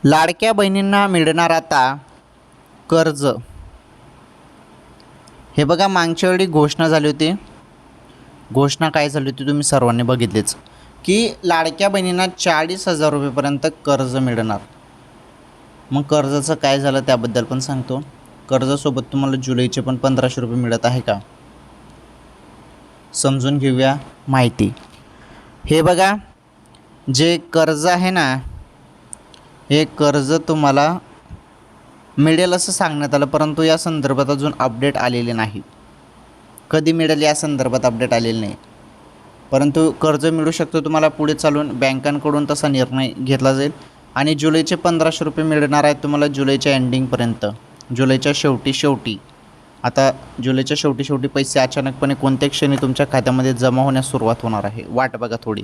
लाडक्या बहिणींना मिळणार आता कर्ज. हे बघा, मागच्या वेळी घोषणा झाली होती. घोषणा काय झाली होती तुम्ही सर्वांनी बघितलेच, की लाडक्या बहिणींना 40,000 रुपयेपर्यंत कर्ज मिळणार. मग कर्जाचं काय झालं त्याबद्दल पण सांगतो. कर्जासोबत तुम्हाला जुलैचे पण 1,500 रुपये मिळत आहे का, समजून घेऊया माहिती. हे बघा, जे कर्ज आहे ना, हे कर्ज तुम्हाला मिळेल असं सांगण्यात आलं, परंतु या संदर्भात अजून अपडेट आलेले नाही. कधी मिळेल या संदर्भात अपडेट आलेले नाही, परंतु कर्ज मिळू शकतो तुम्हाला पुढे चालून. बँकांकडून तसा निर्णय घेतला जाईल आणि जुलैचे 1,500 रुपये मिळणार आहेत तुम्हाला जुलैच्या एंडिंगपर्यंत, जुलैच्या शेवटी. आता जुलैच्या शेवटी पैसे अचानकपणे कोणत्या क्षणी तुमच्या खात्यामध्ये जमा होण्यास सुरुवात होणार आहे, वाट बघा थोडी.